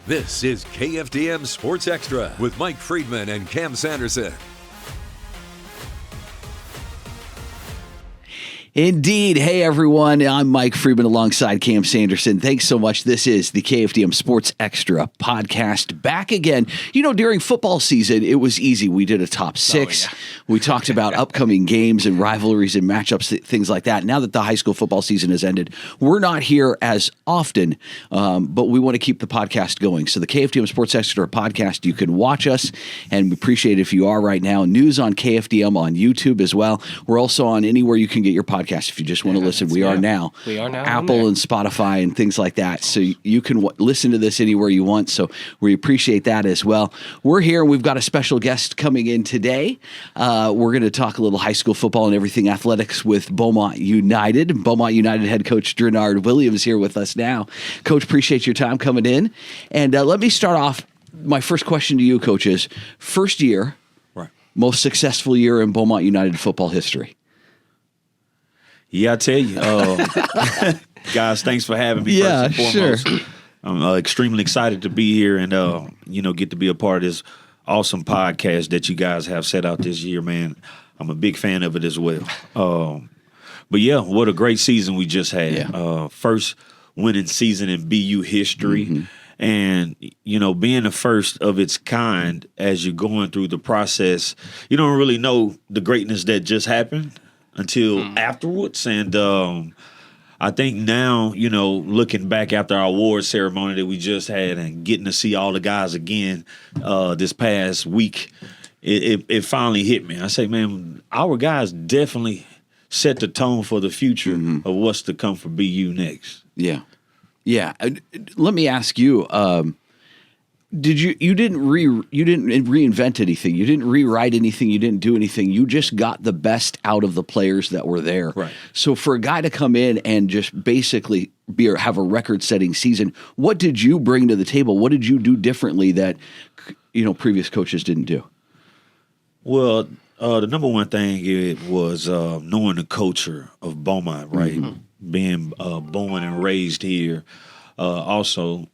This is KFDM Sports Extra with Mike Friedman and Cam Sanderson. Indeed. Hey, everyone. I'm Mike Friedman alongside Cam Sanderson. Thanks so much. This is the KFDM Sports Extra podcast back again. You know, during football season, it was easy. We did a top six. Oh, yeah. We talked about upcoming games and rivalries and matchups, things like that. Now that the high school football season has ended, we're not here as often, but we want to keep the podcast going. So the KFDM Sports Extra podcast, you can watch us, and we appreciate it if you are right now. News on KFDM on YouTube as well. We're also on anywhere you can get your podcast. If you just want to listen, we are now Apple and Spotify and things like that. So you can listen to this anywhere you want. So we appreciate that as well. We're here and we've got a special guest coming in today. We're going to talk a little high school football and everything athletics with Beaumont United. Beaumont United head coach Drenard Williams here with us now. Coach, appreciate your time coming in. And let me start off. My first question to you, Coach, is first year, most successful year in Beaumont United football history. Yeah, I tell you. Guys, thanks for having me. Yeah, first and foremost. Sure. I'm extremely excited to be here and, get to be a part of this awesome podcast that you guys have set out this year, man. I'm a big fan of it as well. But, yeah, what a great season we just had. Yeah. First winning season in BU history. Mm-hmm. And, being the first of its kind as you're going through the process, you don't really know the greatness that just happened until afterwards. And I think now, looking back after our award ceremony that we just had and getting to see all the guys again this past week, it finally hit me. I say, man, our guys definitely set the tone for the future of what's to come for BU next. Yeah. Yeah. Let me ask you, you didn't reinvent anything. You didn't rewrite anything. You didn't do anything. You just got the best out of the players that were there. Right. So for a guy to come in and just basically have a record-setting season, what did you bring to the table? What did you do differently that previous coaches didn't do? Well, the number one thing was knowing the culture of Beaumont, right? Mm-hmm. Being born and raised here, also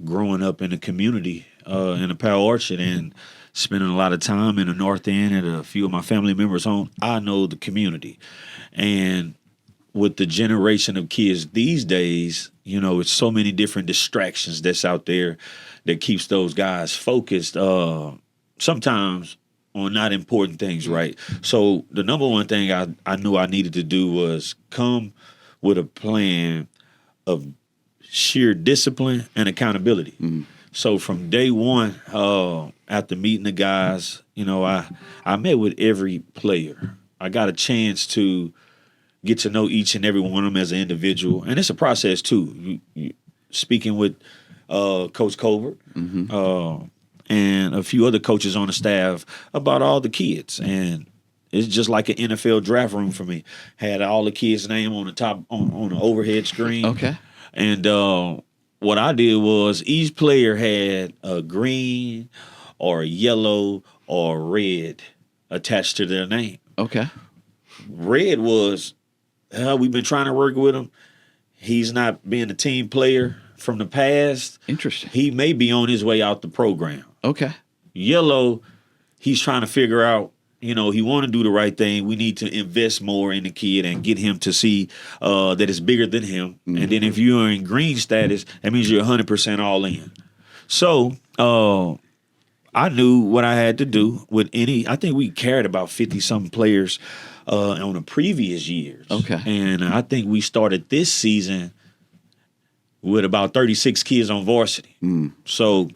growing up in the community in the Power Orchard and spending a lot of time in the North End and a few of my family members home, I know the community. And with the generation of kids these days, it's so many different distractions that's out there that keeps those guys focused sometimes on not important things, right? So the number one thing I knew I needed to do was come with a plan of sheer discipline and accountability. Mm-hmm. So from day one, after meeting the guys, I met with every player. I got a chance to get to know each and every one of them as an individual. And it's a process, too. You speaking with Coach Colbert and a few other coaches on the staff about all the kids. And it's just like an NFL draft room for me. Had all the kids' name on the top, on the overhead screen. Okay. And what I did was each player had a green or a yellow or a red attached to their name. Okay. Red was, we've been trying to work with him. He's not being a team player from the past. Interesting. He may be on his way out the program. Okay. Yellow, he's trying to figure out, he want to do the right thing. We need to invest more in the kid and get him to see that it's bigger than him. Mm-hmm. And then if you're in green status, that means you're 100% all in. So I knew what I had to do with I think we carried about 50-something players on the previous years. Okay. And I think we started this season with about 36 kids on varsity. Mm. So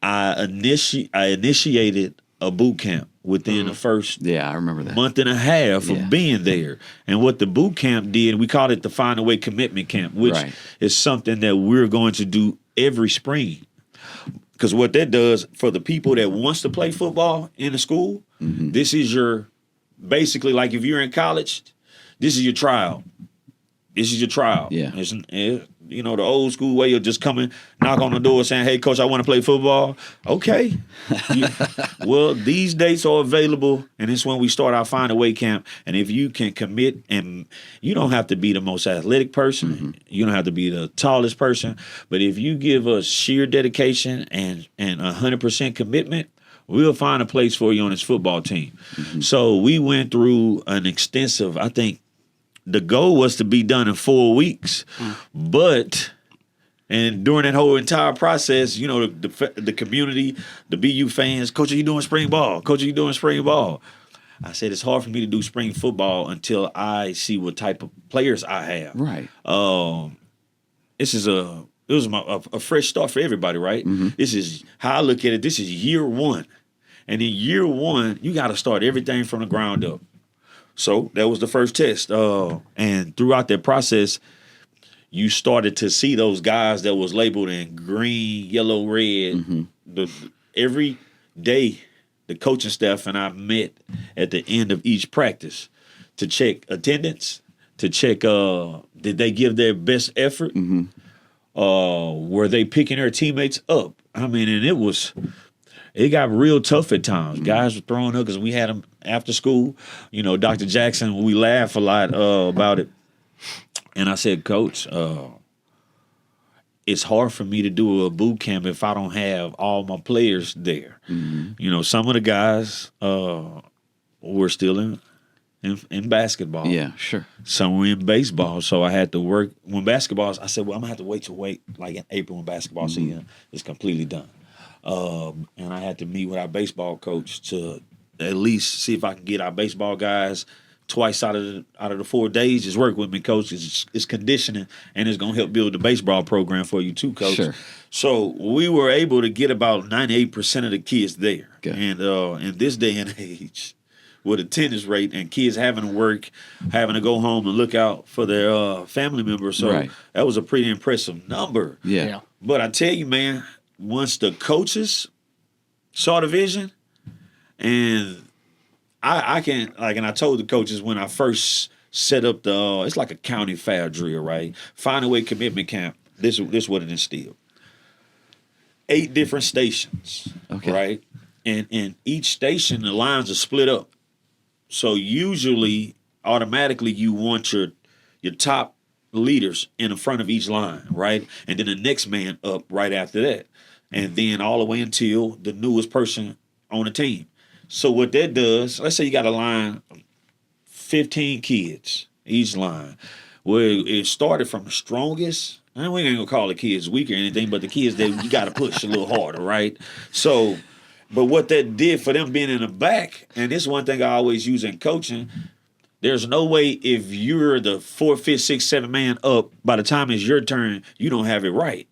I initiated a boot camp within the first I remember that. month and a half of being there. And what the boot camp did, we called it the Find a Way Commitment Camp, which is something that we're going to do every spring. Because what that does for the people that wants to play football in the school, this is basically like if you're in college, this is your trial. This is your trial. Yeah. the old school way of just coming, knock on the door saying, hey, coach, I want to play football. Okay. Well, these dates are available, and it's when we start our Find a Way camp. And if you can commit, and you don't have to be the most athletic person, you don't have to be the tallest person, but if you give us sheer dedication and 100% commitment, we'll find a place for you on this football team. So we went through an extensive, I think, the goal was to be done in 4 weeks, and during that whole entire process, the community, the BU fans, Coach, are you doing spring ball? Coach, are you doing spring ball? I said, it's hard for me to do spring football until I see what type of players I have. Right. It was a fresh start for everybody, right? This is how I look at it. This is year one. And in year one, you got to start everything from the ground up. So that was the first test. And throughout that process, you started to see those guys that was labeled in green, yellow, red. Every day, the coaching staff and I met at the end of each practice to check attendance, to check did they give their best effort? Were they picking their teammates up? I mean, and it got real tough at times. Guys were throwing up because we had them after school. Dr. Jackson, we laugh a lot about it. And I said, Coach, it's hard for me to do a boot camp if I don't have all my players there. Some of the guys were still in basketball. Yeah, sure. Some were in baseball, so I had to work. When basketball, I said, well, I'm going to have to wait like in April when basketball season is completely done. And I had to meet with our baseball coach to at least see if I can get our baseball guys twice out of the 4 days. Just work with me, coach. It's conditioning, and it's going to help build the baseball program for you too, coach. Sure. So we were able to get about 98% of the kids there. Okay. And in this day and age, with attendance rate and kids having to work, having to go home and look out for their family members. So that was a pretty impressive number. Yeah. But I tell you, man, once the coaches saw the vision, and I can, and I told the coaches when I first set up it's like a county fair drill, right? Find a Way commitment camp. This what it instilled. 8 different stations, right? And in each station, the lines are split up. So usually, automatically, you want your top leaders in the front of each line, right? And then the next man up right after that. And then all the way until the newest person on the team. So what that does, let's say you got a line, 15 kids, each line. Well, it started from the strongest. And we ain't gonna call the kids weak or anything, but the kids that you got to push a little harder, right? So, but what that did for them being in the back, and this is one thing I always use in coaching, there's no way if you're the 4th, 5th, 6th, 7th man up, by the time it's your turn, you don't have it right.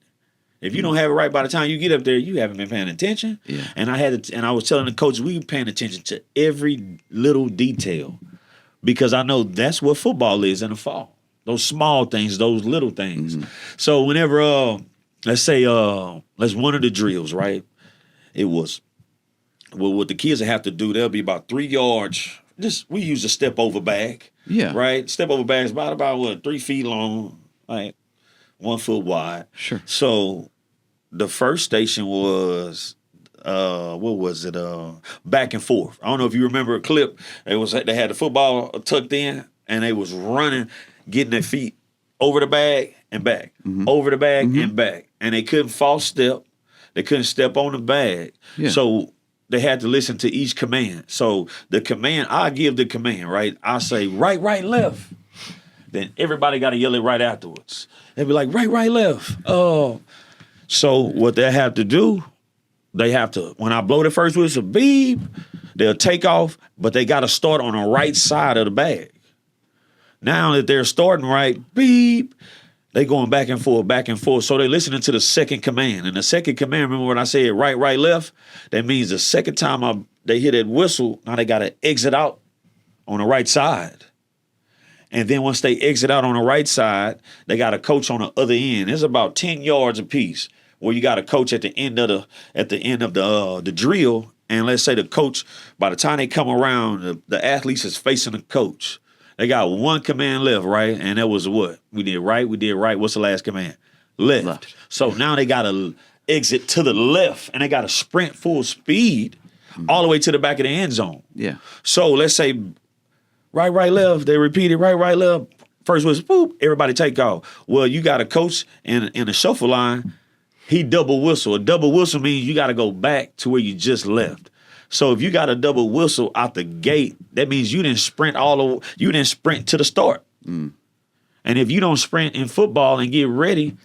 If you don't have it right by the time you get up there, you haven't been paying attention. Yeah. And I was telling the coach, we were paying attention to every little detail because I know that's what football is in the fall. Those small things, those little things. So whenever, let's say, that's one of the drills, right? It was, well, what the kids have to do, they'll be about 3 yards. We use a step over bag. Yeah. Right? Step over bag is about 3 feet long, like 1 foot wide. Sure. So the first station was what was it? Back and forth. I don't know if you remember a clip. They had the football tucked in and they was running, getting their feet over the bag and back, over the bag and back. And they couldn't false step. They couldn't step on the bag. Yeah. So they had to listen to each command. So the command, I give the command, right? I say right, right, left. Then everybody got to yell it right afterwards. They'd be like, right, right, left. Oh. So what they have to do, they have to, when I blow the first whistle, beep, they'll take off, but they got to start on the right side of the bag. Now that they're starting right, beep, they going back and forth, back and forth. So they're listening to the second command. And the second command, remember when I said right, right, left? That means the second time they hear that whistle, now they got to exit out on the right side. And then once they exit out on the right side, they got a coach on the other end. It's about 10 yards apiece where you got a coach at the end of the drill. And let's say the coach, by the time they come around, the athletes is facing the coach. They got one command left, right? And that was what? We did right, we did right. What's the last command? left. So now they got to exit to the left, and they got to sprint full speed all the way to the back of the end zone. Yeah. So let's say right, left. They repeated right, left. First was boop. Everybody take off. Well, you got a coach in the shuffle line. He double whistle. A double whistle means you got to go back to where you just left. So if you got a double whistle out the gate, that means you didn't sprint to the start. And if you don't sprint in football and get ready,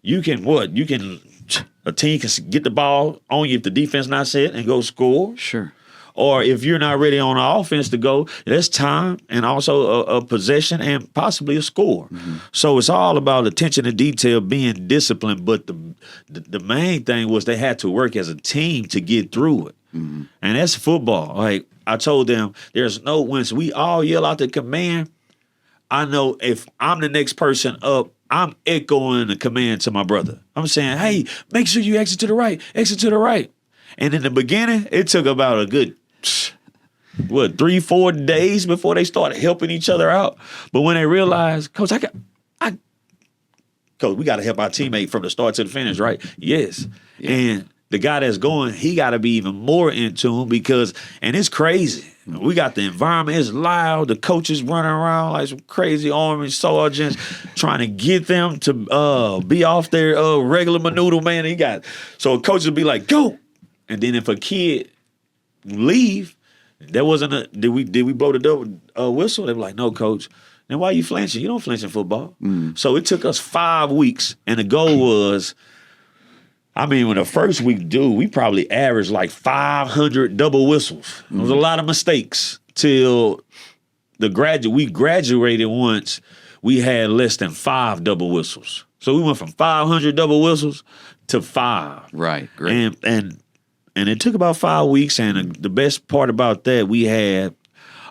a team can get the ball on you if the defense not set and go score. Sure. Or if you're not ready on the offense to go, there's time and also a possession and possibly a score. So it's all about attention to detail, being disciplined. But the main thing was they had to work as a team to get through it. And that's football. Like I told them, there's no once we all yell out the command, I know if I'm the next person up, I'm echoing the command to my brother. I'm saying, hey, make sure you exit to the right. And in the beginning, it took about a good 3-4 days before they started helping each other out. But when they realized, Coach, Coach, we got to help our teammate from the start to the finish, right? Yes. Yeah. And the guy that's going, he got to be even more in tune and it's crazy. We got the environment, it's loud. The coaches running around like some crazy army sergeants trying to get them to be off their regular manoodle, man. So a coach would be like, go. And then if a kid leave, there wasn't did we blow the double whistle? They were like, no, coach. Then why are you flinching? You don't flinch in football. So it took us 5 weeks, and the goal was, when the first week, we probably averaged like 500 double whistles. There was a lot of mistakes till we graduated once. We had less than 5 double whistles. So we went from 500 double whistles to 5. Right, great. And it took about 5 weeks, and the best part about that, we had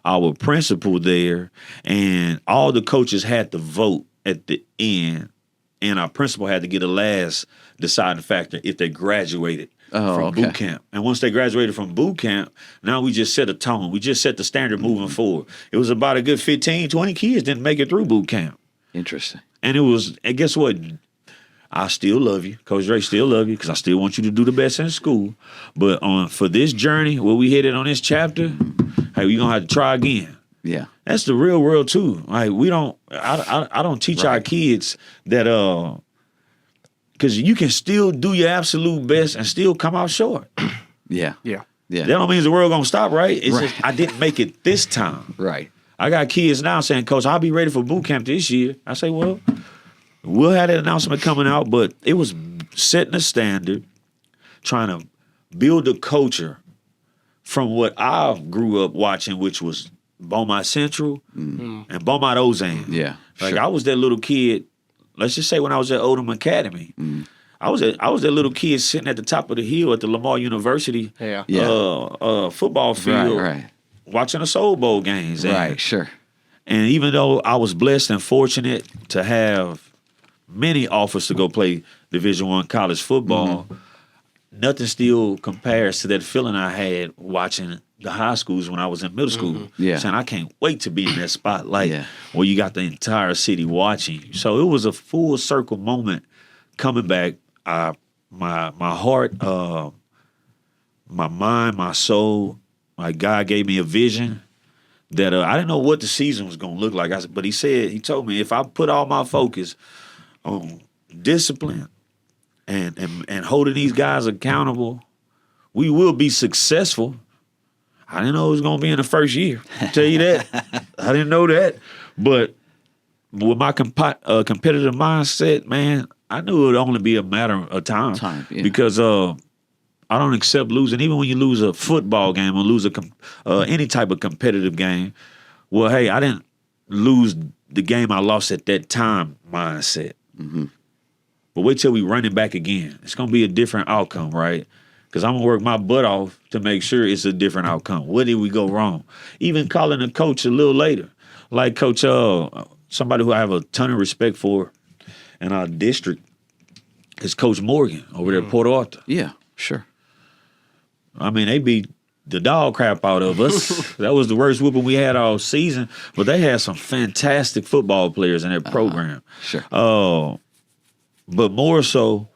our principal there, and all the coaches had to vote at the end, and our principal had to get a last deciding factor if they graduated from boot camp. And once they graduated from boot camp, now we just set a tone. We just set the standard moving forward. It was about a good 15, 20 kids didn't make it through boot camp. Interesting. And guess what? I still love you. Coach Dre still love you because I still want you to do the best in school. But for this journey, where we headed on this chapter, hey, we're going to have to try again. Yeah. That's the real world too. Like I don't teach our kids that because you can still do your absolute best and still come out short. Yeah. That don't mean the world gonna stop, right? It's just I didn't make it this time. Right. I got kids now saying, Coach, I'll be ready for boot camp this year. I say, well, we'll have that announcement coming out, but it was setting a standard, trying to build a culture from what I grew up watching, which was Beaumont Central and Beaumont Ozane. Yeah. Like I was that little kid, let's just say when I was at Oldham Academy, I was that little kid sitting at the top of the hill at the Lamar University football field watching the Soul Bowl games. Right, sure. And even though I was blessed and fortunate to have many offers to go play Division I college football, nothing still compares to that feeling I had watching the high schools when I was in middle school. Yeah. Saying I can't wait to be in that spotlight where you got the entire city watching you. So it was a full circle moment coming back. My heart, my mind, my soul, like God gave me a vision that I didn't know what the season was going to look like. But he told me if I put all my focus on discipline and holding these guys accountable, we will be successful. I didn't know it was going to be in the first year. I'll tell you that. I didn't know that. But with my competitive mindset, man, I knew it would only be a matter of time. Because I don't accept losing. Even when you lose a football game or lose any type of competitive game, well, hey, I didn't lose the game I lost at that time mindset. But wait till we run it back again. It's going to be a different outcome, right? Because I'm going to work my butt off to make sure it's a different outcome. What did we go wrong? Even calling a coach a little later. Like Coach, somebody who I have a ton of respect for in our district is Coach Morgan over there at Port Arthur. Yeah, sure. I mean, they beat the dog crap out of us. That was the worst whooping we had all season. But they had some fantastic football players in their program. Sure. But more so,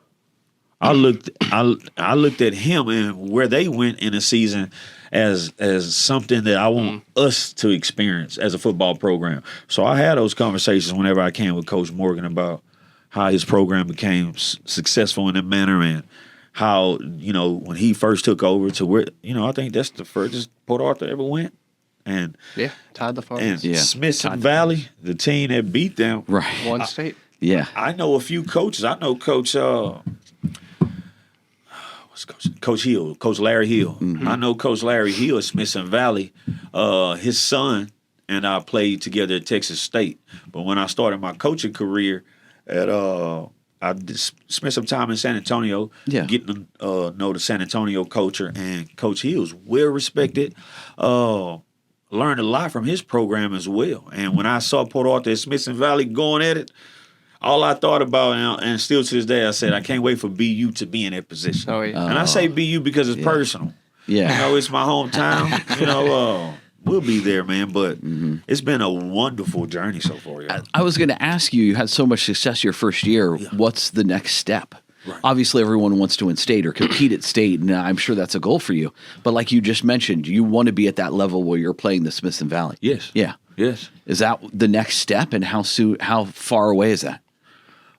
I looked at him and where they went in the season as something that I want us to experience as a football program. So I had those conversations whenever I can with Coach Morgan about how his program became successful in that manner and how, when he first took over to where, I think that's the furthest Port Arthur ever went. And tied the farthest. And Smithson Valley, the team that beat them. Right. One state. Yeah. I know a few coaches. I know Coach Coach Hill, Coach Larry Hill. Mm-hmm. I know Coach Larry Hill at Smithson Valley. His son and I played together at Texas State. But when I started my coaching career I spent some time in San Antonio getting to know the San Antonio culture, and Coach Hill's well respected. Learned a lot from his program as well. And when I saw Port Arthur at Smithson Valley going at it, all I thought about, and still to this day, I said, I can't wait for BU to be in that position. Oh, yeah. And I say BU because it's personal. Yeah. It's my hometown. We'll be there, man. But it's been a wonderful journey so far. Yeah. I was going to ask you, you had so much success your first year. Yeah. What's the next step? Right. Obviously, everyone wants to win state or compete at state, and I'm sure that's a goal for you. But like you just mentioned, you want to be at that level where you're playing the Smithson Valley. Yes. Yeah. Yes. Is that the next step, and how far away is that?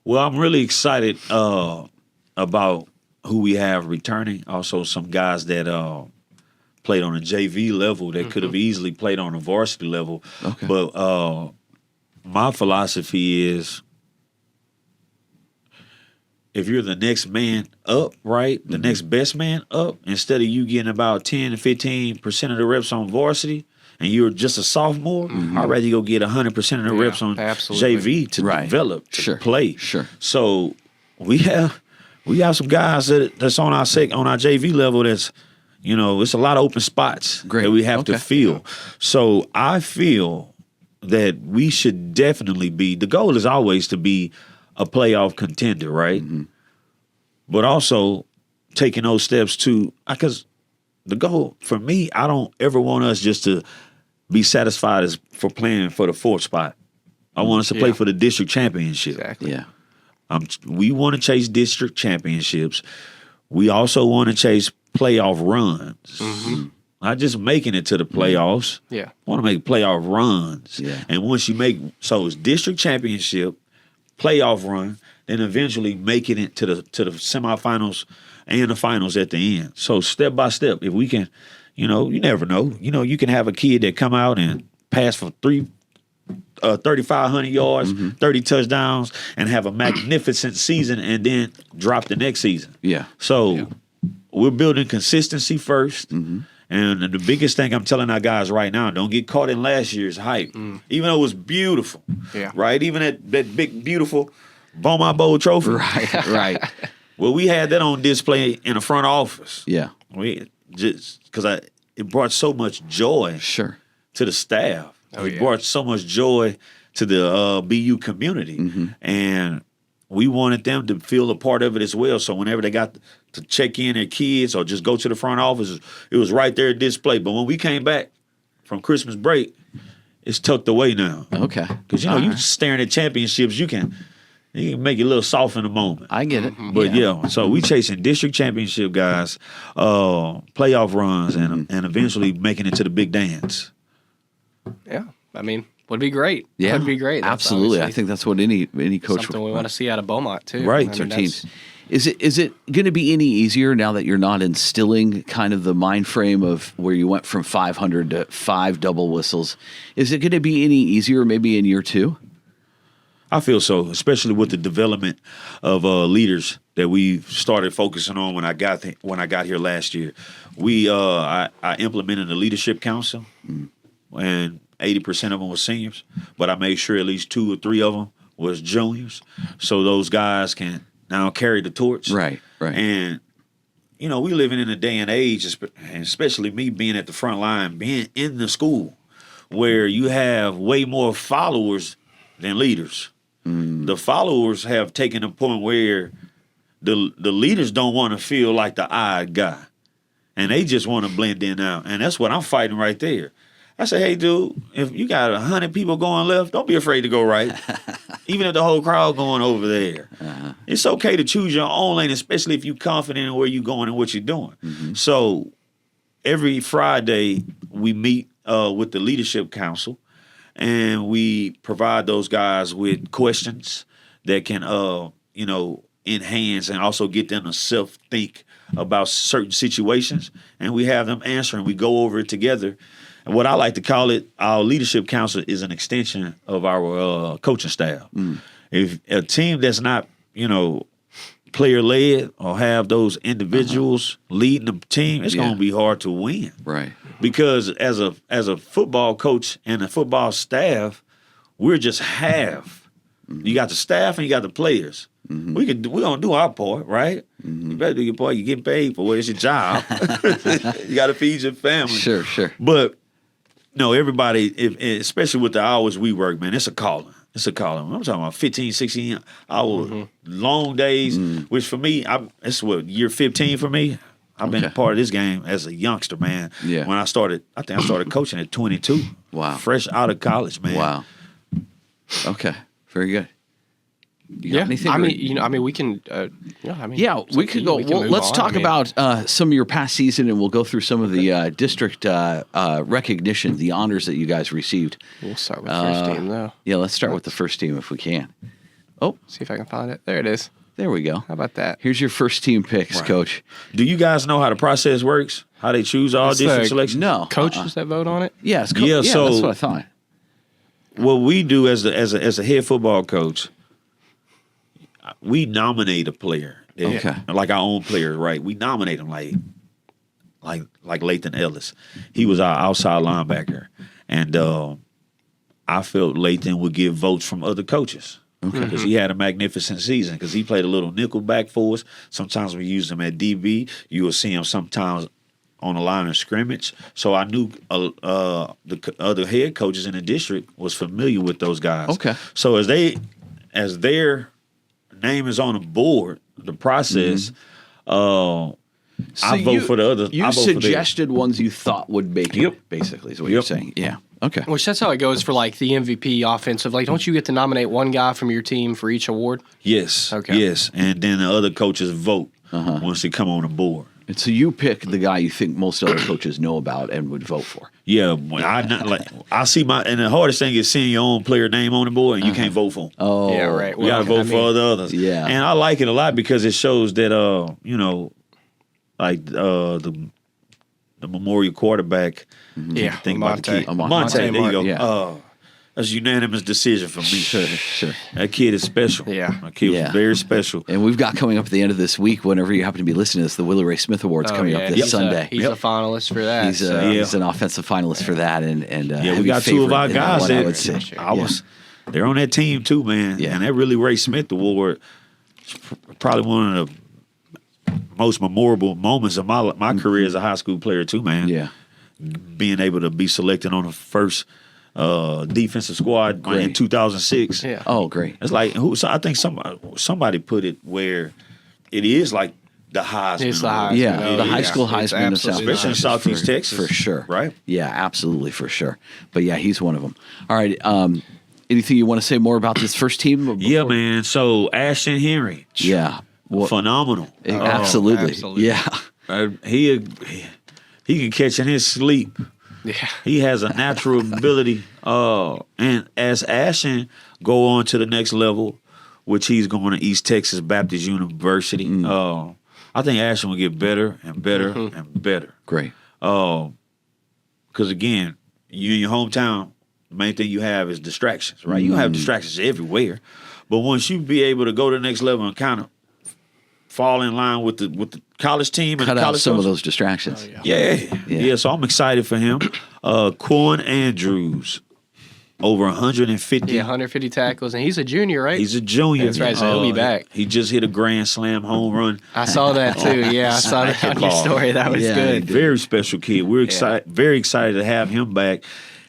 Well, I'm really excited about who we have returning. Also, some guys that played on a JV level that could have easily played on a varsity level. Okay. But my philosophy is, if you're the next man up, right, the next best man up, instead of you getting about 10 to 15% of the reps on varsity and you're just a sophomore, I'd rather you go get 100% of the reps on JV to develop, to play. Sure. So we have some guys that's on our JV level that's, it's a lot of open spots that we have to fill. So I feel that we should definitely the goal is always to be a playoff contender, right? But also taking those steps because the goal for me, I don't ever want us just to be satisfied for playing for the fourth spot. I want us to play for the district championship. Exactly. Yeah. We want to chase district championships. We also want to chase playoff runs. Not just making it to the playoffs. Yeah. Want to make playoff runs. Yeah. And once you it's district championship, playoff run, then eventually making it to the semifinals and the finals at the end. So step by step, if we can, you never know. You can have a kid that come out and pass for 3,500 yards, 30 touchdowns, and have a magnificent season, and then drop the next season. Yeah. So we're building consistency first. And the biggest thing I'm telling our guys right now, don't get caught in last year's hype. Even though it was beautiful. Yeah. Right? Even that big, beautiful Beaumont Bowl trophy. Right. Well, we had that on display in the front office. Yeah. We just because it brought so much joy to the staff. It brought so much joy to the BU community. And we wanted them to feel a part of it as well. So whenever they got to check in their kids or just go to the front office, it was right there at display. But when we came back from Christmas break, it's tucked away now. Okay. Because, you staring at championships, you can make it a little soft in the moment. I get it. But, so we chasing district championship guys, playoff runs, and eventually making it to the big dance. Yeah. I mean, would be great. Yeah. Would be great. That's absolutely. I think that's what any coach something we want to see out of Beaumont too. Right. I mean, teams. Is it going to be any easier now that you're not instilling kind of the mind frame of where you went from 500 to 5 double whistles? Is it going to be any easier maybe in year 2? I feel so, especially with the development of leaders that we started focusing on when I got here last year. I implemented a leadership council, and 80% of them were seniors, but I made sure at least 2 or 3 of them was juniors, so those guys can now carry the torch. Right. And we living in a day and age, and especially me being at the front line, being in the school, where you have way more followers than leaders. The followers have taken a point where the leaders don't want to feel like the odd guy, and they just want to blend in now. And that's what I'm fighting right there. I say, hey, dude, if you got 100 people going left, don't be afraid to go right. Even if the whole crowd going over there. It's okay to choose your own lane, especially if you're confident in where you're going and what you're doing. So every Friday, we meet with the Leadership Council, and we provide those guys with questions that can, enhance and also get them to self-think about certain situations. And we have them answer, and we go over it together. And what I like to call it, our Leadership Council is an extension of our coaching staff. If a team that's not, player-led or have those individuals leading the team, it's going to be hard to win. Right. Because as a football coach and a football staff, we're just half. You got the staff and you got the players. We're gonna do our part, right? You better do your part. You're getting paid for it. It's your job. You got to feed your family. Sure. But no, everybody, especially with the hours we work, man, it's a calling. It's a calling. I'm talking about 15, 16 hour long days, which for me, it's year 15 for me. I've been a part of this game as a youngster, man. Yeah. When I started coaching at 22. Wow. Fresh out of college, man. Wow. Okay. Very good. You got anything? We can. We could go. Well, let's talk about some of your past season, and we'll go through some of the district recognition, the honors that you guys received. We'll start with the first team, though. Yeah, let's start with the first team if we can. Oh, See if I can find it. There it is. there we go. How about that? Here's your first team picks, Coach. Do you guys know how the process works? How they choose all district selections? No, Coaches that vote on it? Yes, Yeah, so- that's what I thought. What we do as a head football coach, we nominate a player. Okay. Like our own player, right? We nominate him like Lathan Ellis. He was our outside linebacker. And I felt Lathan would get votes from other coaches. Because he had a magnificent season. Because he played a little nickel back for us. Sometimes we used him at DB. You will see him sometimes on the line of scrimmage. So I knew the other head coaches in the district was familiar with those guys. Okay. So as their name is on the board, the process, I vote for the other. You suggested ones you thought would make it, basically, is what you're saying. Yeah. Okay. Which that's how it goes for like the MVP offensive. Like, don't you get to nominate one guy from your team for each award? Yes. Okay. Yes. And then the other coaches vote once they come on the board. And so you pick the guy you think most other coaches know about and would vote for. Yeah, I see and the hardest thing is seeing your own player name on the board and you can't vote for him. Oh, Yeah, right. You got to vote for the others. Yeah. And I like it a lot because it shows that the Memorial quarterback. Yeah, Think about the kid. Monte. Monte, there you go. Yeah. That's a unanimous decision for me. Sure. That kid is special. Yeah. That kid was very special. And we've got coming up at the end of this week, whenever you happen to be listening to this, the Willie Ray Smith Awards coming up this Sunday. He's a finalist for that. He's an offensive finalist for that, and We heavy got two of our favorite in that guys one, I would say. they're on that team too, man. Yeah. And that Willie Ray Smith Award is probably one of the most memorable moments of my career as a high school player too, man. Yeah. Being able to be selected on the first defensive squad in 2006. Yeah. Oh, great. It's like I think somebody put it where it is like the Heisman. It's the Award. Heisman. Yeah, the high school It's Heisman of South absolutely Especially in Texas, Southeast Texas. for sure. Right? Yeah, absolutely, for sure. But yeah, he's one of them. All right. Anything you want to say more about this first team? Yeah, man. So Ashton Henry, Yeah. phenomenal. Absolutely. absolutely. Yeah. He can catch in his sleep. Yeah. He has a natural ability. And as Ashton go on to the next level, which he's going to East Texas Baptist University, I think Ashton will get better and better and better. Great. Because again, you in your hometown, the main thing you have is distractions, right? You have distractions everywhere, but once you be able to go to the next level and kind of fall in line with the college team and Cut the out college some of coach. those distractions. Yeah. So I'm excited for him. Quan Andrews, over 150. Yeah, 150 tackles, and he's a junior, right? He's a junior. That's right, so he'll be back. He just hit a grand slam home run. I saw that too. Yeah, I saw that on your story. That was good. Very special kid. We're excited, very excited to have him back.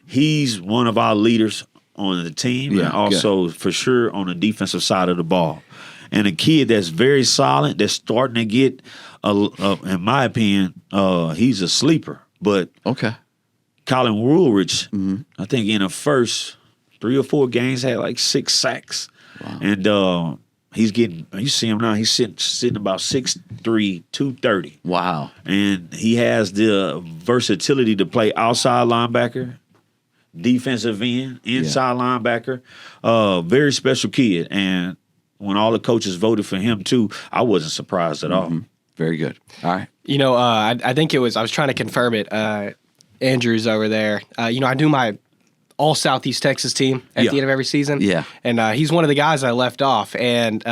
He's one of our leaders on the team, and also for sure on the defensive side of the ball. And a kid that's very solid, that's starting to get, in my opinion, he's a sleeper. But Colin Woolridge, I think in the first 3 or 4 games had like 6 sacks. Wow. And he's getting, you see him now, he's sitting about 6'3", 230. Wow. And he has the versatility to play outside linebacker, defensive end, inside linebacker. Very special kid. And when all the coaches voted for him too, I wasn't surprised at all. Very good. All right. You know, I think I was trying to confirm it. Andrew's over there. You know, I do my all Southeast Texas team at the end of every season. Yeah. And he's one of the guys I left off. And,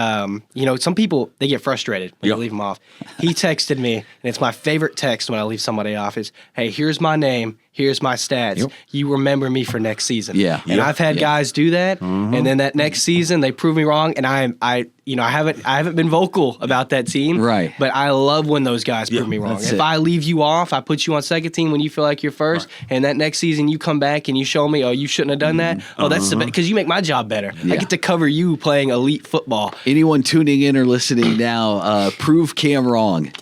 you know, some people, they get frustrated when you leave them off. He texted me, and it's my favorite text when I leave somebody off is, hey, here's my name. Here's my stats. Yep. You remember me for next season. Yeah. And I've had guys do that, and then that next season they prove me wrong, and I haven't been vocal about that team. Right. But I love when those guys prove me wrong. If I leave you off, I put you on second team when you feel like you're first, and that next season you come back and you show me, oh, you shouldn't have done that. Oh, that's because you make my job better. I get to cover you playing elite football. Anyone tuning in or listening now, prove Cam wrong.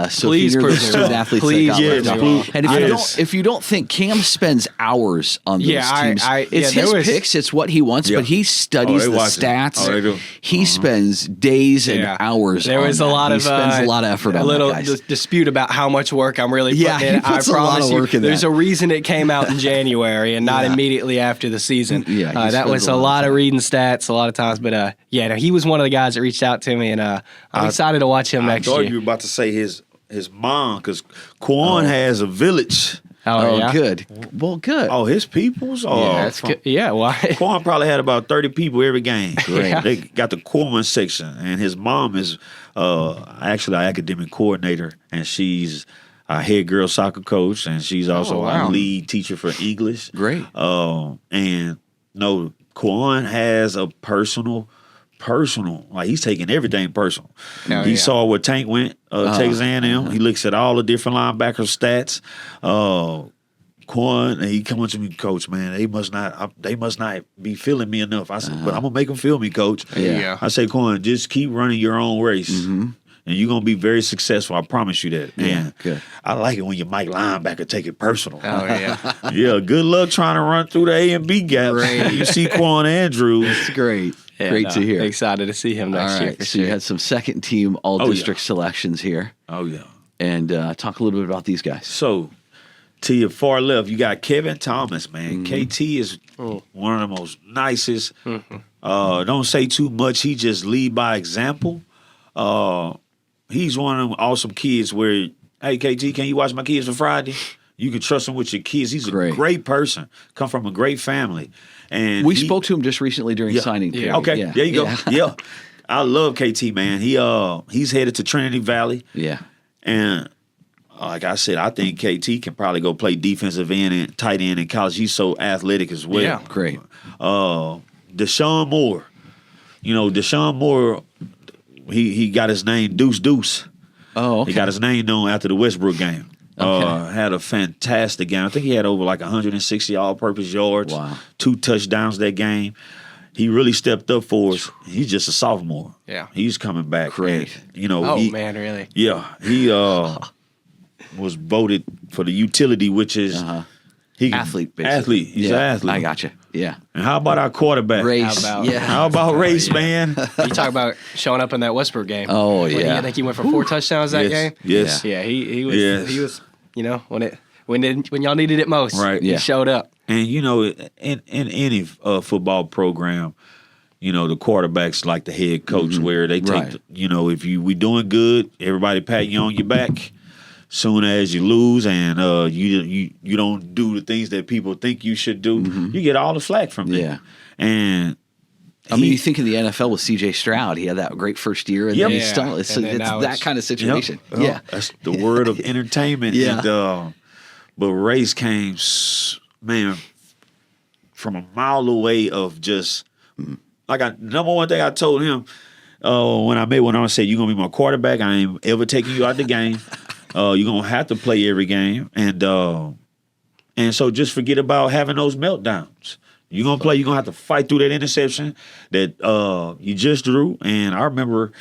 So Please if you're the prove me student wrong. athletes Please, that got left out. And yes. if you don't think Cam spends hours on those teams, it's his picks, it's what he wants, but he studies the stats. they do. He spends days and hours. There was a lot of spends a lot of effort on a little that, guys. dispute about how much work I'm really putting in. he puts I a lot promise of you, work in there's that. a reason it came out in January and not immediately after the season. Yeah, he that spends was a a lot lot of of reading stats a lot of times. But he was one of the guys that reached out to me, and I'm excited to watch him next I thought year. you were about to say his mom, because Quan has a village. Oh, yeah? good. Well, good. Oh, his peoples? Oh, That's good. Yeah, why? Quan probably had about 30 people every game. Great. Yeah. They got the Quan section, and his mom is actually our academic coordinator, and she's our head girls soccer coach, and she's also our lead teacher for English. Great. And no, Quan has a personal, like he's taking everything personal. He saw where Tank went, Texas A&M. He looks at all the different linebacker stats. Quan, and he comes to me, Coach, man, they must not be feeling me enough. I said, but I'm gonna make them feel me, Coach. Yeah. I say, Quan, just keep running your own race. And you're gonna be very successful. I promise you that. And good. I like it when your Mike linebacker take it personal. Oh, yeah. Yeah, good luck trying to run through the A and B gaps. You see Quan Andrews. It's great. Great to hear. Excited to see him next year. For So you had some second team all district selections here. Oh yeah. And talk a little bit about these guys. So to your far left, you got Kevin Thomas, man. KT is one of the most nicest. Don't say too much. He just lead by example. He's one of them awesome kids where, hey, KT, can you watch my kids for Friday? You can trust him with your kids. He's a great person. Come from a great family. And we spoke to him just recently during signing period. Yeah. Okay, there you go. Yeah. I love KT, man. He's headed to Trinity Valley. Yeah. And like I said, I think KT can probably go play defensive end and tight end in college. He's so athletic as well. Yeah. Great. Deshaun Moore. You know, Deshaun Moore, he got his name Deuce. Oh, okay. He got his name known after the Westbrook game. Had a fantastic game. I think he had over like 160 all-purpose yards. Wow. 2 touchdowns that game. He really stepped up for us. He's just a sophomore. Yeah. He's coming back. Great. And, you know, man, really? Yeah. He was voted for the utility, which is athlete, basically. Athlete. He's an athlete. I gotcha. Yeah. And how about our quarterback? Race. How about Race, man? You talk about showing up in that Westbrook game. Oh, yeah. I think he went for 4 touchdowns that game. Yes. Yeah, he was, you know, when y'all needed it most. Right. He showed up. And, you know, in any football program, you know, the quarterback's like the head coach where they take, you know, if we doing good, everybody pat you on your back. Soon as you lose and you don't do the things that people think you should do, you get all the flack from them. Yeah. And I mean, you think in the NFL with C.J. Stroud, he had that great first year, and then he's still it's that kind of situation. Yeah, that's the word of entertainment. And, but Race came, man, from a mile away of just number one thing I told him when I met with him, I said, "You're gonna be my quarterback. I ain't ever taking you out the game. You're gonna have to play every game, and so just forget about having those meltdowns. You're gonna play. You're gonna have to fight through that interception that you just threw. And I remember,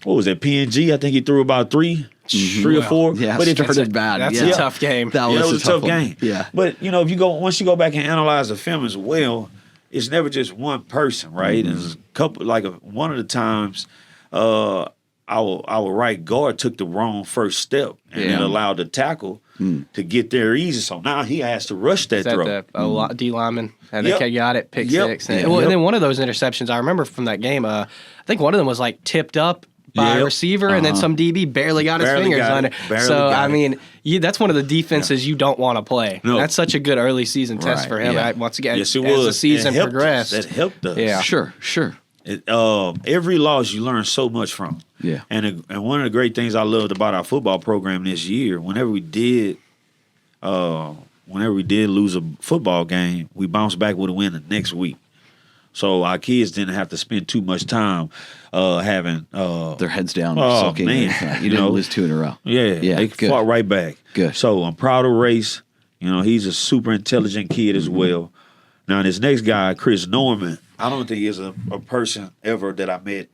what was that, PNG? I think he threw about three 3 or 4. Yeah, but it started bad. That's yeah. a tough game. That it was a tough one. game. Yeah. But if once you go back and analyze the film as well, it's never just one person, right? There's a couple. One of the times, our right guard took the wrong first step and it allowed the tackle to get there easy. So now he has to rush that throw. The D lineman and Yep. they got it, pick Yep. 6. And, and then one of those interceptions, I remember from that game, I think one of them was like tipped up by a receiver, and then some DB barely got his fingers on it. So, I mean, that's one of the defenses you don't want to play. No. That's such a good early season test for him. Yeah. Once again, Yes, it as was. the season It helped progressed. us. That helped us. Yeah. Sure. Every loss you learn so much from. Yeah. And one of the great things I loved about our football program this year, whenever we did lose a football game, we bounced back with a win the next week. So our kids didn't have to spend too much time having Their heads down. Oh, soaking man. in. You didn't lose 2 in a row. Yeah, they good. fought right back. Good. So I'm proud of Race. He's a super intelligent kid as well. Now this next guy, Chris Norman, I don't think he's a person ever that I met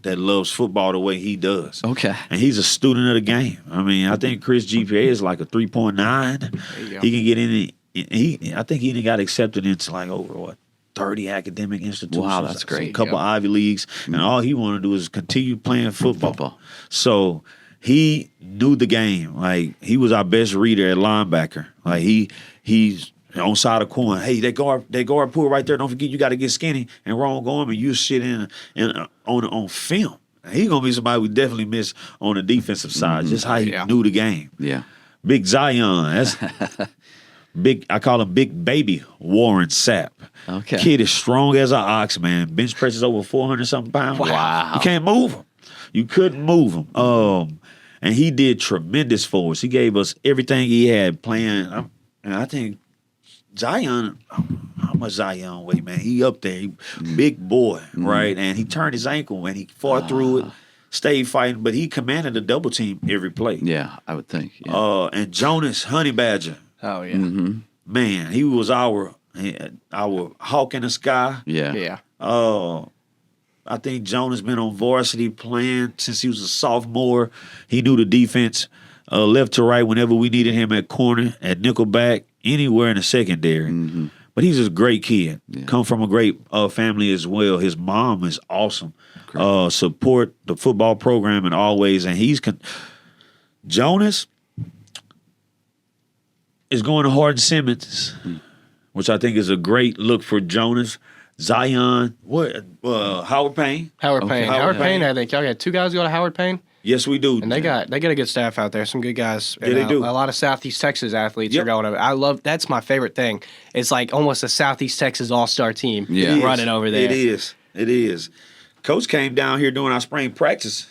that loves football the way he does. Okay. And he's a student of the game. I mean, I think Chris' GPA is like a 3.9. He can get in. I think he got accepted into like over 30 academic institutions. Wow, that's great. A couple Ivy Leagues, and all he wanted to do is continue playing football. So he knew the game. Like he was our best reader at linebacker. Like he's on side of corner. Hey, that guard pull right there. Don't forget you got to get skinny and wrong going, and you shit on film. He's gonna be somebody we definitely miss on the defensive side. Just how he knew the game. Yeah. Big Zion. That's big. I call him Big Baby Warren Sapp. Okay. Kid is strong as an ox, man. Bench presses over 400 something pounds. Wow. You can't move him. You couldn't move him. And he did tremendous for us. He gave us everything he had playing. And I think Zion, how much Zion weigh, man? He up there. Big boy, right? And he turned his ankle and he fought through it, stayed fighting, but he commanded the double team every play. Yeah, I would think. Yeah. And Jonas Honey Badger, Oh, yeah. man, he was our hawk in the sky. Yeah. Yeah. I think Jonas been on varsity playing since he was a sophomore. He knew the defense left to right whenever we needed him at corner, at nickelback, anywhere in the secondary. But he's a great kid. Yeah. Come from a great family as well. His mom is awesome. Support the football program in all ways. And Jonas is going to Hardin Simmons, which I think is a great look for Jonas. Zion, Howard Payne. Howard Payne, I think. Y'all got 2 guys go to Howard Payne? Yes, we do. And they got a good staff out there, some good guys. Yeah, they do. A lot of Southeast Texas athletes are going over. That's my favorite thing. It's like almost a Southeast Texas all-star team running over there. It is. Coach came down here during our spring practice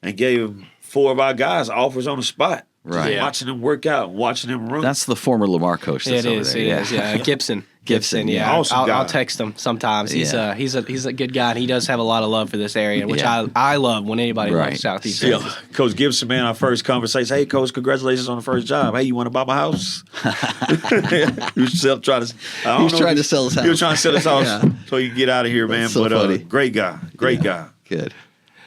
and gave 4 of our guys offers on the spot. Right. Just watching them work out, watching them run. That's the former Lamar coach. That's It is. Yeah. Gibson. Yeah. Awesome I'll text him sometimes. He's a good guy, and he does have a lot of love for this area, which I love when anybody loves Southeast Texas. Coach Gibson, man, our first conversation. Hey, Coach, congratulations on the first job. Hey, you want to buy my house? He was trying to sell his house. He was trying to sell his house so he could get out of here, man. So funny. Great guy. Guy.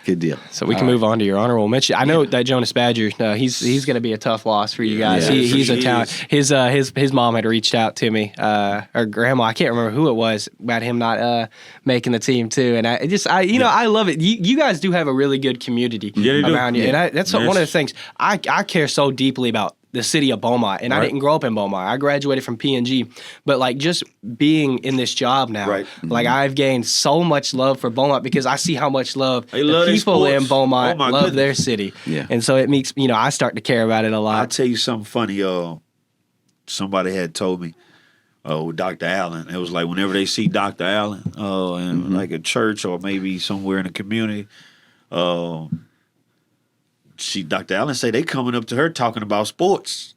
Good deal. So we can move on to your honorable mention. I know that Jonas Badger, he's going to be a tough loss for you guys. Yeah, he's a talent. His mom had reached out to me, or grandma, I can't remember who it was, about him not making the team too. And I love it. You guys do have a really good community around you, and that's one of the things I care so deeply about. The city of Beaumont, and I didn't grow up in Beaumont. I graduated from P&G, but like just being in this job now, like I've gained so much love for Beaumont because I see how much love the people in Beaumont love their city, and so it makes I start to care about it a lot. I'll tell you something funny. Somebody had told me with Dr. Allen, it was like whenever they see Dr. Allen in like a church or maybe somewhere in the community, Dr. Allen say they coming up to her talking about sports.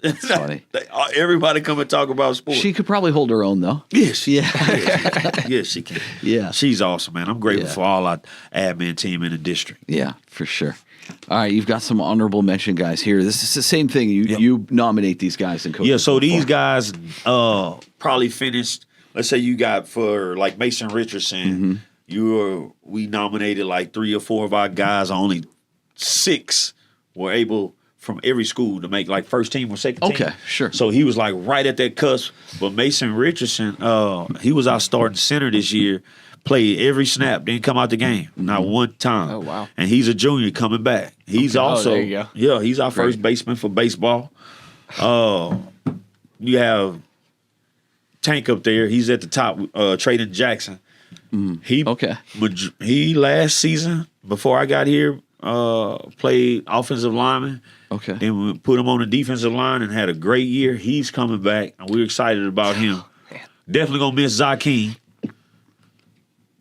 That's funny. Everybody come and talk about sports. She could probably hold her own though. Yes, yes, she can. Yeah, she's awesome, man. I'm grateful for all our admin team in the district. Yeah, for sure. All right, you've got some honorable mention guys here. This is the same thing. You nominate these guys and coach. Yeah, so these guys probably finished. Let's say you got for like Mason Richardson. We nominated like 3 or 4 of our guys. Only 6 were able from every school to make like first team or second team. Okay, sure. So he was like right at that cusp. But Mason Richardson, he was our starting center this year, played every snap, didn't come out the game, not one time. Oh, wow. And he's a junior coming back. He's also, there you go. yeah, he's our first baseman for baseball. You have Tank up there. He's at the top, Traden Jackson. He last season, before I got here, played offensive lineman. Okay. Then we put him on the defensive line and had a great year. He's coming back, and we're excited about him. Definitely gonna miss Zakeem.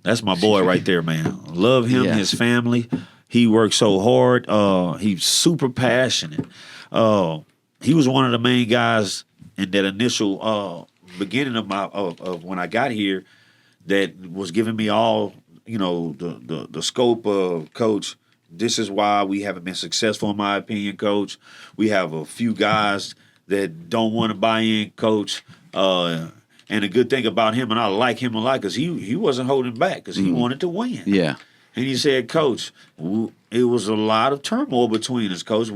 That's my boy right there, man. Love him, his family. He works so hard. He's super passionate. He was one of the main guys in that initial beginning of when I got here that was giving me all, the scope of, Coach, this is why we haven't been successful, in my opinion, Coach. We have a few guys that don't want to buy in, Coach. And the good thing about him, and I like him a lot, because he wasn't holding back, because he wanted to win. Yeah. And he said, Coach, it was a lot of turmoil between us, Coach.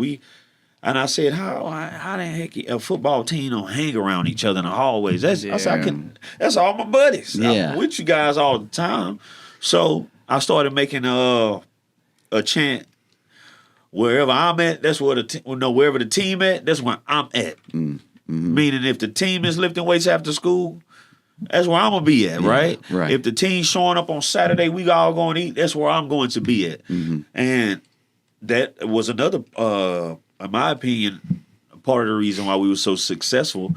And I said, how the heck a football team don't hang around each other in the hallways? That's all my buddies. Yeah. I'm with you guys all the time. So I started making a chant. Wherever I'm at, that's where wherever the team at, that's where I'm at. Meaning, if the team is lifting weights after school, that's where I'm gonna be at, right? Right. If the team's showing up on Saturday, we all going to eat. That's where I'm going to be at. And that was another, in my opinion, part of the reason why we were so successful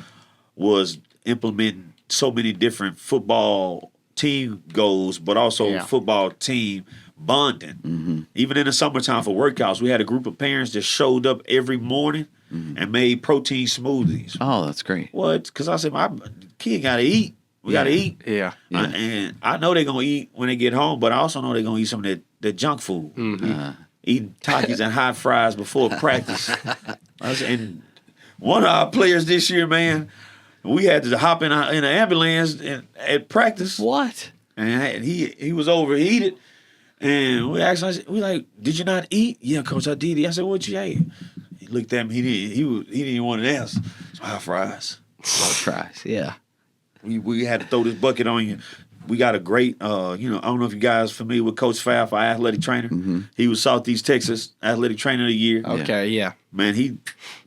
was implementing so many different football team goals, but also football team bonding. Even in the summertime for workouts, we had a group of parents that showed up every morning and made protein smoothies. Oh, that's great. What? Because I said, my kid got to eat. We got to eat. Yeah. And I know they're going to eat when they get home, but I also know they're going to eat some of that junk food. Eating Takis and hot fries before practice. And one of our players this year, man, we had to hop in an ambulance at practice. What? And he was overheated. And we asked him, we like, did you not eat? Yeah, Coach, I did eat. I said, what you ate? He looked at me. He didn't even want to answer. Hot fries. Hot fries, yeah. We had to throw this bucket on you. We got a great, I don't know if you guys are familiar with Coach Pfaff, our athletic trainer. He was Southeast Texas Athletic Trainer of the Year. Okay, yeah. Man, he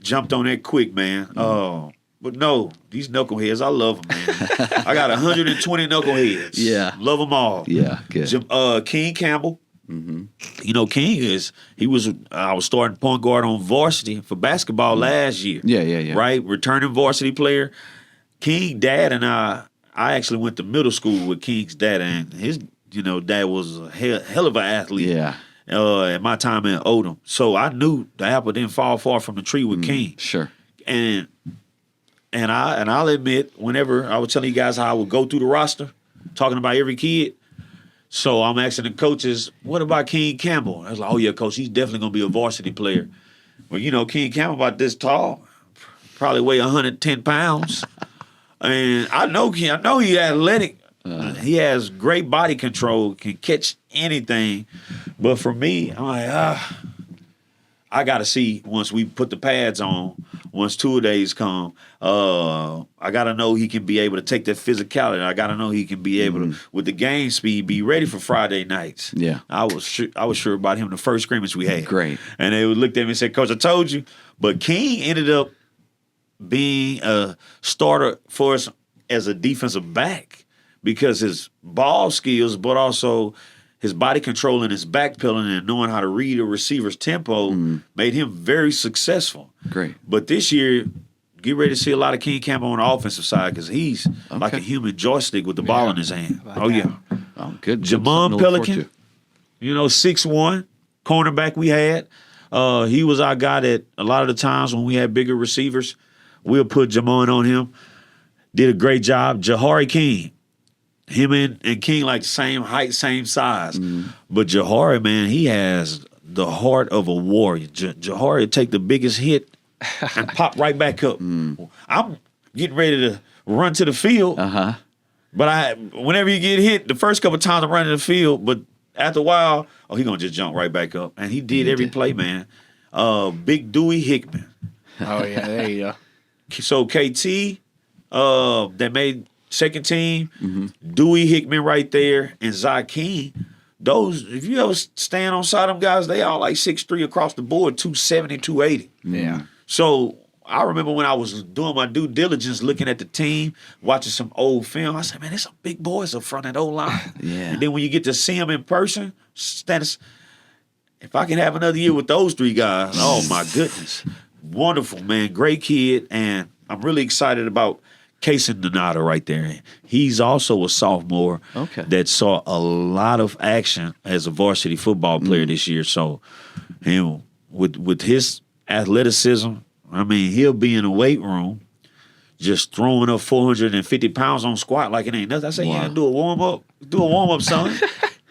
jumped on that quick, man. But no, these knuckleheads, I love them, man. I got 120 knuckleheads. Yeah. Love them all. Yeah, good. King Campbell. King I was starting point guard on varsity for basketball last year. Yeah. Right? Returning varsity player. King dad and I actually went to middle school with King's dad, and his, dad was a hell of an athlete. Yeah. At my time in Odom. So I knew the apple didn't fall far from the tree with King. Sure. And I'll admit, whenever I was telling you guys how I would go through the roster, talking about every kid, so I'm asking the coaches, what about King Campbell? I was like, oh, yeah, Coach, he's definitely going to be a varsity player. Well, King Campbell about this tall, probably weigh 110 pounds. And I know he's athletic. He has great body control, can catch anything. But for me, I'm like, I got to see once we put the pads on, once two-a-days come, I got to know he can be able to take that physicality. I got to know he can be able to, with the game speed, be ready for Friday nights. Yeah. I was sure about him the first scrimmage we had. Great. And they looked at me and said, Coach, I told you. But King ended up being a starter for us as a defensive back because his ball skills, but also his body control and his backpedaling and knowing how to read a receiver's tempo made him very successul. Great. But this year, get ready to see a lot of King Campbell on the offensive side because he's like a human joystick with the ball in his hand. Oh, yeah. Oh, good. Jamon Pelican, 6'1", cornerback we had. He was our guy that a lot of the times when we had bigger receivers, we'll put Jamon on him. Did a great job. Jahari King. Him and King like the same height, same size. But Jahari, man, he has the heart of a warrior. Jahari take the biggest hit and pop right back up. I'm getting ready to run to the field. But whenever you get hit, the first couple of times I'm running to the field, but after a while, he's going to just jump right back up. And he did every play, man. Big Dewey Hickman. Oh yeah, there you go. So KT, that made second team. Dewey Hickman right there, and Zakeem. Those, if you ever stand on side of them guys, they all like 6'3" across the board, 270, 280. Yeah. So I remember when I was doing my due diligence, looking at the team, watching some old film, I said, man, there's some big boys up front of that old line. Yeah. And then when you get to see them in person, if I can have another year with those three guys, oh my goodness. Wonderful, man. Great kid. And I'm really excited about Casey Donata right there. He's also a sophomore that saw a lot of action as a varsity football player this year. So him with his athleticism, I mean, he'll be in the weight room just throwing up 450 pounds on squat like it ain't nothing. I say, yeah, do a warm-up. Do a warm-up, son.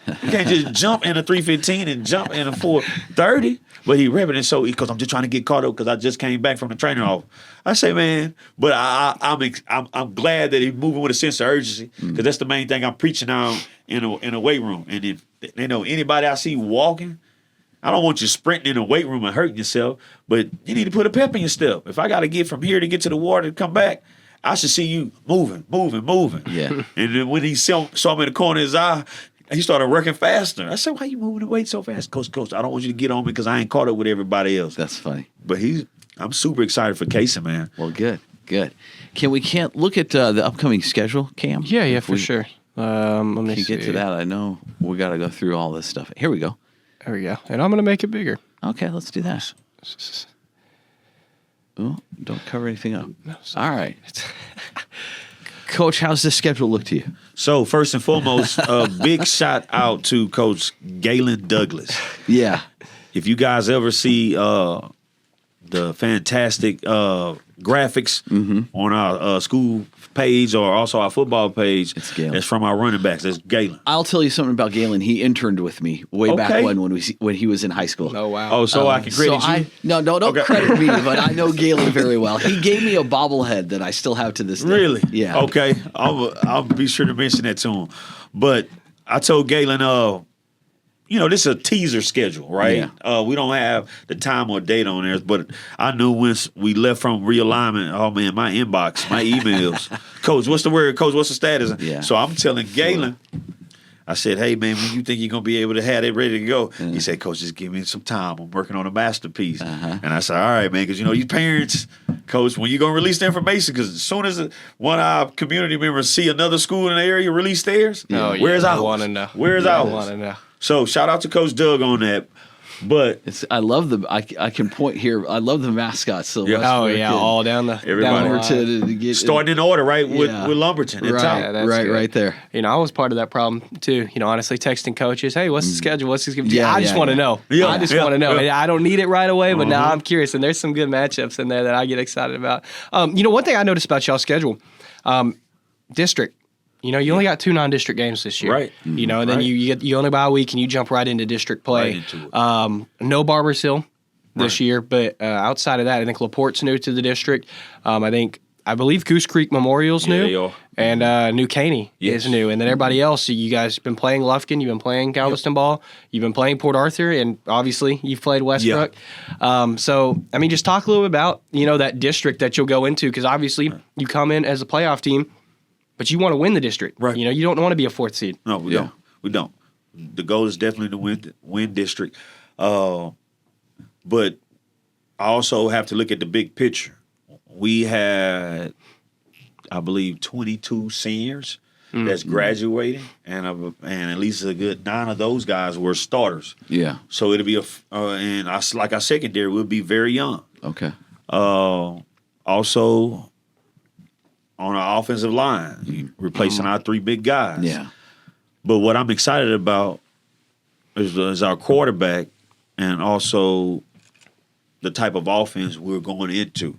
You can't just jump in a 315 and jump in a 430. But he repping it so because I'm just trying to get caught up because I just came back from the training off. I say, man, but I'm glad that he's moving with a sense of urgency because that's the main thing I'm preaching on in a weight room. And if anybody I see walking, I don't want you sprinting in a weight room and hurting yourself, but you need to put a pep in your step. If I got to get from here to get to the water to come back, I should see you moving. Yeah. And then when he saw me in the corner of his eye, he started working faster. I said, why you moving the weight so fast? Coach, I don't want you to get on me because I ain't caught up with everybody else. That's funny. But I'm super excited for Casey, man. Well, good. Can't look at the upcoming schedule, Cam? Yeah, for sure. Let me see. Get to that. I know we got to go through all this stuff. Here we go. There we go. And I'm going to make it bigger. Okay, let's do that. Oh, don't cover anything up. No, all right. Coach, how's the schedule look to you? So, first and foremost, a big shout out to Coach Galen Douglas. Yeah. If you guys ever see the fantastic graphics on our school page or also our football page, it's from our running backs. That's Galen. I'll tell you something about Galen. He interned with me way back when he was in high school. Oh, wow. Oh, so I can credit you? Don't credit me, but I know Galen very well. He gave me a bobblehead that I still have to this day. Really? Yeah. Okay. I'll be sure to mention that to him. But I told Galen, this is a teaser schedule, right? Yeah. We don't have the time or date on there, but I knew once we left from realignment, oh man, my inbox, my emails. Coach, what's the word? Coach, what's the status? Yeah. So I'm telling Galen, I said, hey man, when you think you're going to be able to have it ready to go? He said, Coach, just give me some time. I'm working on a masterpiece. And I said, all right, man, because you parents, Coach, when you going to release the information, because as soon as one of our community members see another school in the area release theirs, where's ours? I want to know. Where's ours? I want to know. So shout out to Coach Doug on that. But I love I can point here. I love the mascots. So all down the everybody to get starting in order, right? With Lumberton, right there. I was part of that problem too. Honestly, texting coaches, "Hey, what's the schedule? What's this going to be?" I just want to know. Yeah, I just want to know. I don't need it right away, but now I'm curious. And there's some good matchups in there that I get excited about. One thing I noticed about y'all's schedule, district. You only got 2 non-district games this year. Right. And then you only buy a week and you jump right into district play. Right into it. No Barbers Hill this year, but outside of that, I think LaPorte's new to the district. I believe Goose Creek Memorial's new. They are. And New Caney is new. And then everybody else, you guys have been playing Lufkin, you've been playing Galveston Ball, you've been playing Port Arthur, and obviously you've played Westbrook. Just talk a little bit about, that district that you'll go into, because obviously you come in as a playoff team, but you want to win the district. Right. You don't want to be a 4th seed. No, we don't. We don't. The goal is definitely to win district. But I also have to look at the big picture. We had, I believe, 22 seniors that's graduating, and at least a good 9 of those guys were starters. Yeah. So it'll be like our secondary will be very young. Okay. Also, on our offensive line, replacing our 3 big guys. Yeah. But what I'm excited about is our quarterback and also the type of offense we're going into.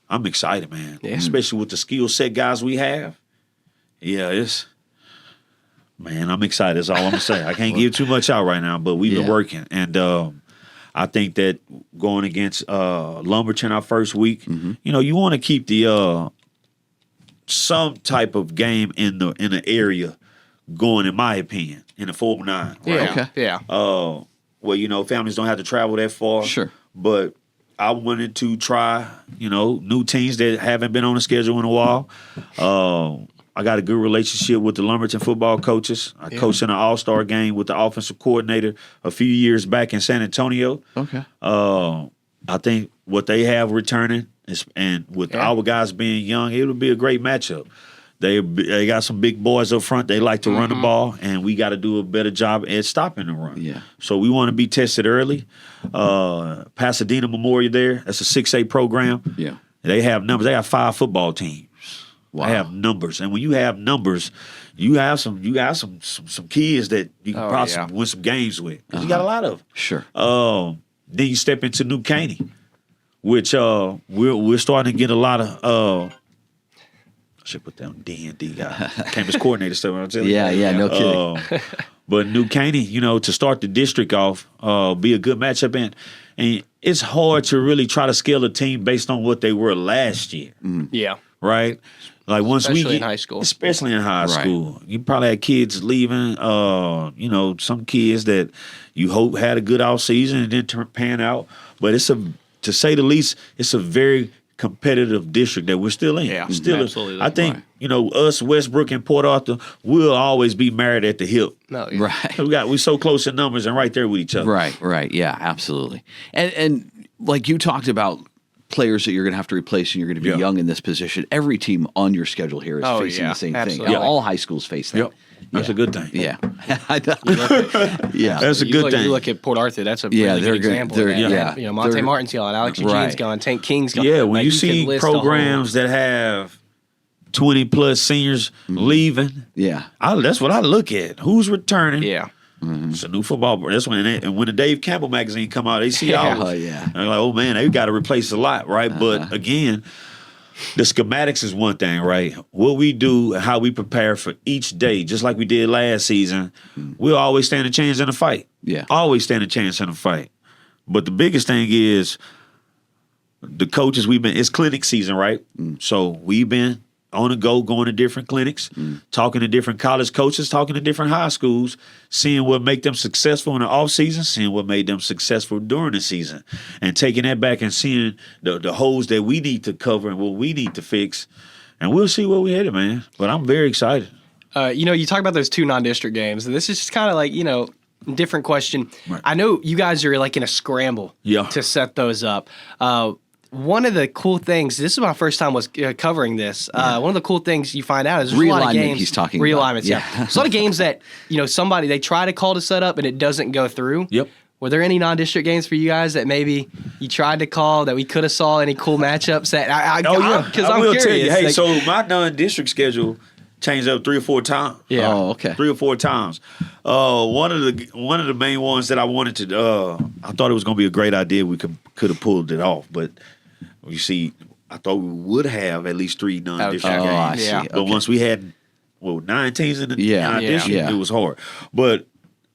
I'm excited, man. Yeah. Especially with the skill set guys we have. Yeah, I'm excited. That's all I'm going to say. I can't give too much out right now, but we've been working. And I think that going against Lumberton our first week, you want to keep the some type of game in the area going, in my opinion, in the 4-9. Right? Yeah. where families don't have to travel that far. Sure. But I wanted to try, new teams that haven't been on the schedule in a while. I got a good relationship with the Lumberton football coaches. I coached in an all-star game with the offensive coordinator a few years back in San Antonio. Okay. I think what they have returning and with our guys being young, it'll be a great matchup. They got some big boys up front. They like to run the ball, and we got to do a better job at stopping the run. Yeah. So we want to be tested early. Pasadena Memorial there, that's a 6A program. Yeah. They have numbers. They have 5 football teams. Wow. They have numbers, and when you have numbers, you have some kids that you can possibly win some games with. 'Cause you got a lot of them. Sure. Then you step into New Caney, which we're starting to get a lot of. I should put down D&D guy, campus coordinator stuff. I'm telling you. Yeah, no kidding. But New Caney, to start the district off, be a good matchup, and it's hard to really try to scale a team based on what they were last year. Yeah. Right? Like once Especially in high school. Especially in high school. You probably had kids leaving, some kids that you hope had a good off season and didn't pan out. But to say the least, it's a very competitive district that we're still in. Yeah, still absolutely. I think, us, Westbrook and Port Arthur, we'll always be married at the hip. No, yeah. Right. We're so close in numbers and right there with each other. Right. Yeah, absolutely. And like you talked about players that you're going to have to replace and you're going to be young in this position. Every team on your schedule here is facing the same absolutely. thing. Yeah. All high schools face that. Yep. That's a good thing. Yeah. That's a good thing. You look at Port Arthur, that's a really good example. Monte Martin's gone, Alex Eugene's gone, Tank King's gone. Yeah, when you see programs that have 20-plus seniors leaving, that's what I look at. Who's returning? Yeah. It's a new football. That's when the Dave Campbell magazine come out, they see all. Oh, yeah. And they're like, oh man, they've got to replace a lot, right? But again, the schematics is one thing, right? What we do, how we prepare for each day, just like we did last season, we'll always stand a chance in a fight. Yeah. Always stand a chance in a fight. But the biggest thing is the coaches, it's clinic season, right? So we've been on the go, going to different clinics, talking to different college coaches, talking to different high schools, seeing what make them successful in the off season, seeing what made them successful during the season, and taking that back and seeing the holes that we need to cover and what we need to fix. And we'll see where we're headed, man. But I'm very excited. You talk about those 2 non-district games, and this is just kind of like, different question. Right. I know you guys are like in a scramble to set those up. One of the cool things, this is my first time was covering this. One of the cool things you find out is there's a lot of games. He's talking Realignments, about. There's a lot of games that, they try to call to set up and it doesn't go through. Yep. Were there any non-district games for you guys that maybe you tried to call that we could have saw any cool matchups that because I'm will curious. Tell you. Hey, so my non-district schedule changed up 3 or 4 times. Yeah. Oh, okay. 3 or 4 times. One of the main ones that I wanted to I thought it was going to be a great idea. We could have pulled it off, but you see, I thought we would have at least 3 non-district games. I see. Yeah. But once we had 9 teams in the non-district, it was hard. But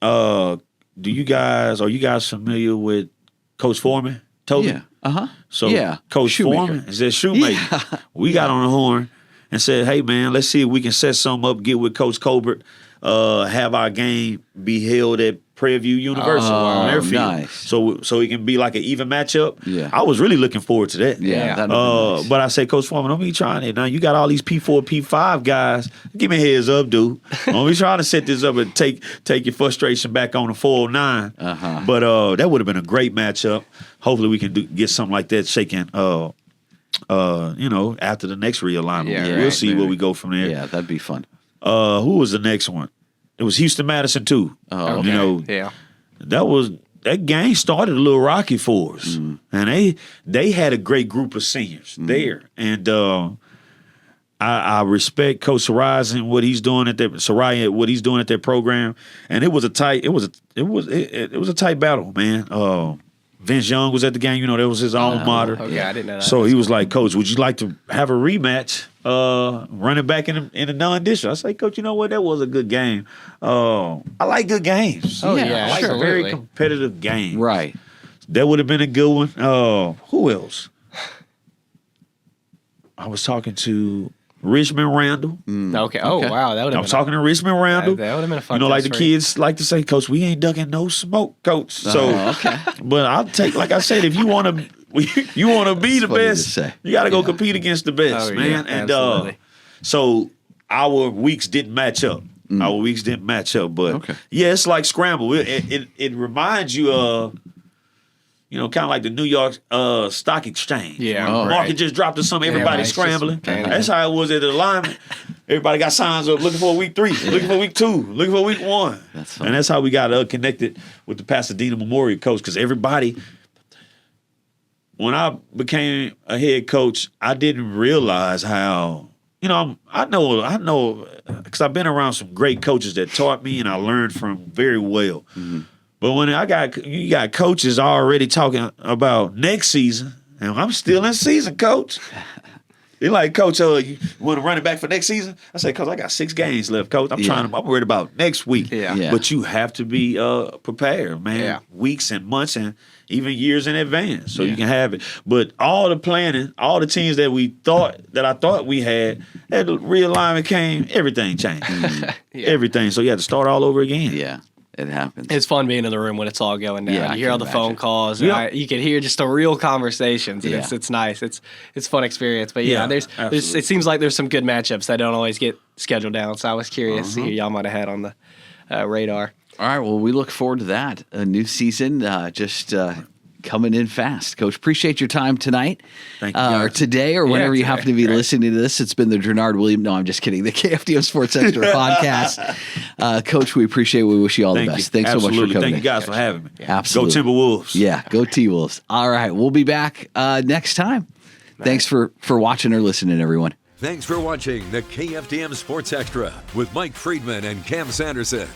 are you guys familiar with Coach Foreman? Toby? Yeah. So Coach Shoemaker. Foreman is that Shoemaker. We got on the horn and said, hey man, let's see if we can set something up, get with Coach Colbert, have our game be held at Prairie View University on their field. Nice. So it can be like an even matchup. Yeah. I was really looking forward to that. Yeah. That'd be nice. But I say, Coach Foreman, don't be trying it. Now you got all these P4, P5 guys. Give me a heads up, dude. Don't be trying to set this up and take your frustration back on the 409. But that would have been a great matchup. Hopefully we can get something like that shaking after the next realignment. Yeah, we'll see where we go from there. Yeah, that'd be fun. Who was the next one? It was Houston Madison too. Oh, okay. That game started a little rocky for us, and they had a great group of seniors there, and I respect Coach Sarai and what he's doing at their program, and it was a tight battle, man. Vince Young was at the game. That was his alma mater. Okay, I didn't know that. So he was like, Coach, would you like to have a rematch running back in a non-district? I say, Coach, you know what? That was a good game. I like good games. Oh, yeah, I like a very competitive game. Right. That would have been a good one. Who else? I was talking to Richmond Randall. Okay. Oh, wow. That would have I'm talking to Richmond Randall. That would have been a fun like test the for you. kids like to say, Coach, we ain't ducking no smoke, Coach. So, but I'll take, like I said, if you want to be the best, you got to go compete against the best, man. And so our weeks didn't match up. But yeah, it's like scramble. It reminds you of, kind of like the New York Stock Exchange. Yeah, market just dropped to something. Everybody's scrambling. That's how it was at the Alignment. Everybody got signs up looking for week 3, looking for week 2, looking for week 1. And that's how we got connected with the Pasadena Memorial coach, because everybody. When I became a head coach, I didn't realize how. I know, because I've been around some great coaches that taught me, and I learned from very well. Mm-hmm. But when you got coaches already talking about next season, and I'm still in season, Coach. They're like, Coach, you want to run it back for next season? I say, Coach, I got 6 games left, Coach. I'm worried about next week. Yeah. But you have to be prepared, man. Yeah. Weeks and months and even years in advance, so you can have it. But all the planning, all the teams that I thought we had, at the realignment came, everything changed. Everything. So you had to start all over again. Yeah. It happens. It's fun being in the room when it's all going down. Yeah, you hear all the phone calls. And you can hear just the real conversations. And it's nice. It's a fun experience. But there's it seems like there's some good matchups that don't always get scheduled down. So I was curious to hear y'all might have had on the radar. All right. Well, we look forward to that. A new season coming in fast. Coach, appreciate your time tonight. Thank you. Or today, or whenever you happen to be listening to this. It's been the Drenard Williams. No, I'm just kidding. The KFDM Sports Extra podcast. Coach, we appreciate it. We wish you all the best. Thanks so much for coming. Thank you guys for having me. Absolutely. Go Timberwolves. Yeah, go T-Wolves. All right. We'll be back next time. Thanks for watching or listening, everyone. Thanks for watching the KFDM Sports Extra with Mike Friedman and Cam Sanderson.